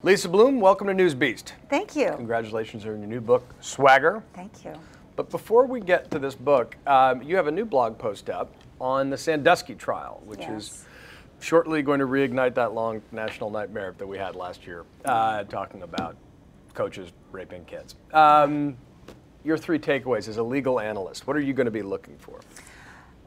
Lisa Bloom, welcome to News Beast. Thank you. Congratulations on your new book, Swagger. Thank you. But before we get to this book, you have a new blog post up on the Sandusky trial, which is shortly going to reignite that long national nightmare that we had last year, talking about coaches raping kids. Your three takeaways as a legal analyst, what are you going to be looking for?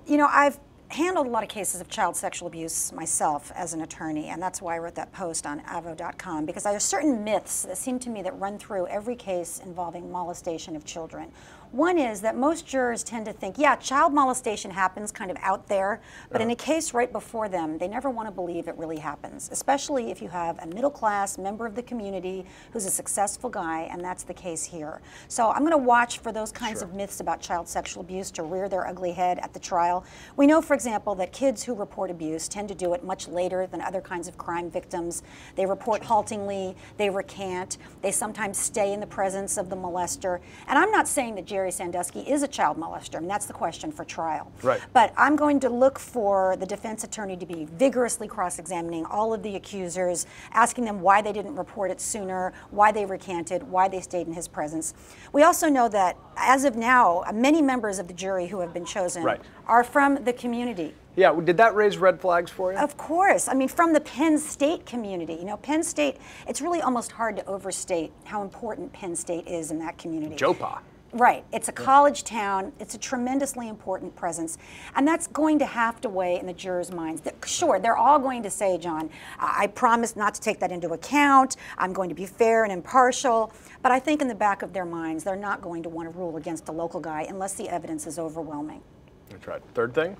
You know, I've handled a lot of cases of child sexual abuse myself as an attorney, and that's why I wrote that post on Avlon.com, because there are certain myths that seem to me that run through every case involving molestation of children. One is that most jurors tend to think, yeah, child molestation happens kind of out there, but in a case right before them, they never want to believe it really happens, especially if you have a middle-class member of the community who's a successful guy, and that's the case here. So I'm going to watch for those kinds of myths about child sexual abuse to rear their ugly head at the trial. We know, for example, that kids who report abuse tend to do it much later than other kinds of crime victims. They report haltingly, they recant, they sometimes stay in the presence of the molester. And I'm not saying that Jerry Sandusky is a child molester, and that's the question for trial. Right. But I'm going to look for the defense attorney to be vigorously cross-examining all of the accusers, asking them why they didn't report it sooner, why they recanted, why they stayed in his presence. We also know that, as of now, many members of the jury who have been chosen are from the community. Yeah, did that raise red flags for you? Of course. I mean, from the Penn State community. You know, Penn State, it's really almost hard to overstate how important Penn State is in that community. JOPA. Right. It's a college town. It's a tremendously important presence. And that's going to have to weigh in the jurors' minds. Sure, they're all going to say, John, I promise not to take that into account. I'm going to be fair and impartial. But I think in the back of their minds, they're not going to want to rule against a local guy unless the evidence is overwhelming. That's right. Third thing?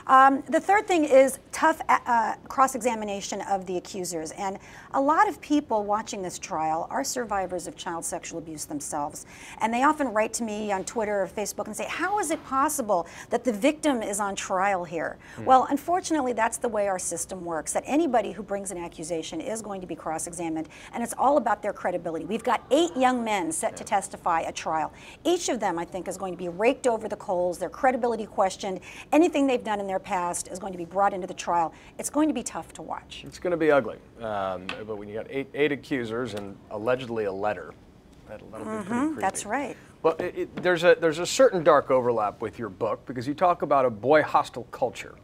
The third thing is tough cross-examination of the accusers. And a lot of people watching this trial are survivors of child sexual abuse themselves. And they often write to me on Twitter or Facebook and say, how is it possible that the victim is on trial here? Well, unfortunately, that's the way our system works, that anybody who brings an accusation is going to be cross-examined, and it's all about their credibility. We've got 8 young men set to testify at trial. Each of them, I think, is going to be raked over the coals, their credibility questioned, anything they've done in their past is going to be brought into the trial. It's going to be tough to watch. It's going to be ugly. But when you got eight accusers and allegedly a letter, that'll be pretty creepy. That's right. Well, there's a certain dark overlap with your book, because you talk about a boy hostile culture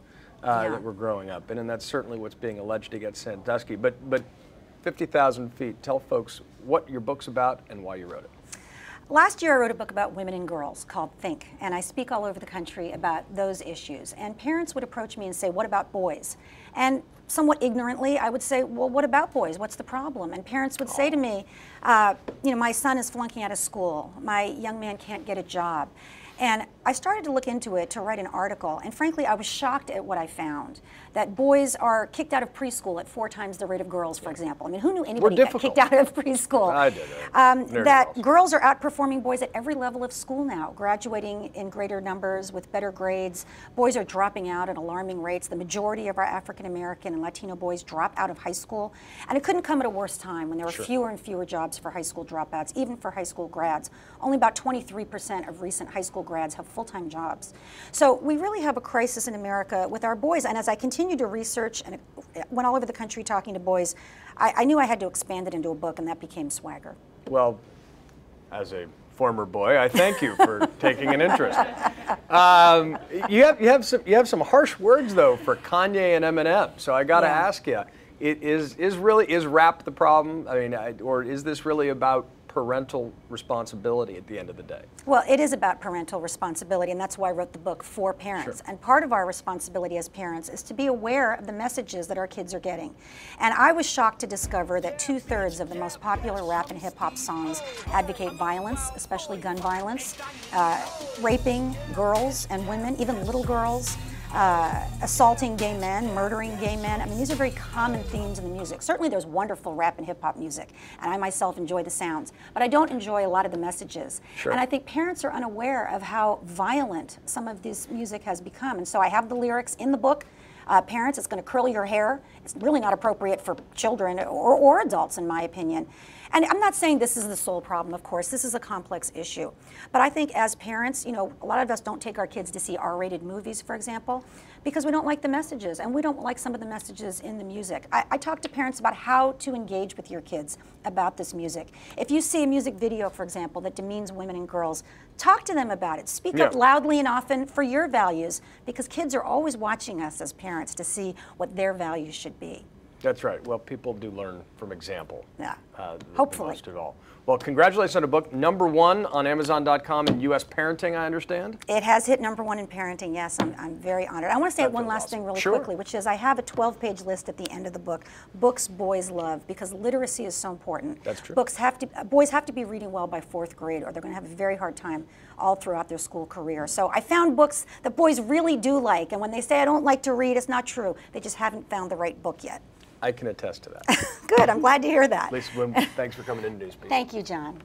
that we're growing up in, and that's certainly what's being alleged against Sandusky. But 50,000 feet, tell folks what your book's about and why you wrote it. Last year I wrote a book about women and girls called Think, and I speak all over the country about those issues. And parents would approach me and say, what about boys? And somewhat ignorantly, I would say, well, what about boys? What's the problem? And parents would say to me, you know, my son is flunking out of school. My young man can't get a job. And I started to look into it to write an article, and frankly, I was shocked at what I found. That boys are kicked out of preschool at 4 times the rate of girls, for example. I mean, who knew anybody got kicked out of preschool? I did. That girls are outperforming boys at every level of school now, graduating in greater numbers with better grades. Boys are dropping out at alarming rates. The majority of our African American and Latino boys drop out of high school. And it couldn't come at a worse time when there were fewer and fewer jobs for high school dropouts, even for high school grads. Only about 23% of recent high school grads have full-time jobs. So we really have a crisis in America with our boys. And as I continued to research and went all over the country talking to boys, I knew I had to expand it into a book, and that became Swagger. Well, as a former boy, I thank you for taking an interest. You have some harsh words though for Kanye and Eminem. So I got to ask you, is rap the problem? I mean, or is this really about parental responsibility at the end of the day? Well, it is about parental responsibility, and that's why I wrote the book for parents. And part of our responsibility as parents is to be aware of the messages that our kids are getting. And I was shocked to discover that 2/3 of the most popular rap and hip hop songs advocate violence, especially gun violence, raping girls and women, even little girls, assaulting gay men, murdering gay men. I mean, these are very common themes in the music. Certainly there's wonderful rap and hip hop music, and I myself enjoy the sounds, but I don't enjoy a lot of the messages. And I think parents are unaware of how violent some of this music has become. And so I have the lyrics in the book. Parents, it's going to curl your hair. It's really not appropriate for children or adults, in my opinion. And I'm not saying this is the sole problem, of course. This is a complex issue. But I think as parents, you know, a lot of us don't take our kids to see R-rated movies, for example, because we don't like the messages, and we don't like some of the messages in the music. I talk to parents about how to engage with your kids about this music. If you see a music video, for example, that demeans women and girls, talk to them about it. Speak up loudly and often for your values, because kids are always watching us as parents to see what their values should be. That's right. Well, people do learn from example. Yeah. Hopefully. Most of all. Well, congratulations on the book. #1 on Amazon.com in U.S. parenting, I understand. It has hit #1 in parenting, yes. I'm very honored. I want to say one last thing really quickly, which is I have a 12-page list at the end of the book, books boys love, because literacy is so important. That's true. Boys have to be reading well by 4th grade, or they're going to have a very hard time all throughout their school career. So I found books that boys really do like, and when they say I don't like to read, it's not true. They just haven't found the right book yet. I can attest to that. Good, I'm glad to hear that. Lisa, thanks for coming in, Newsweek. Thank you, John.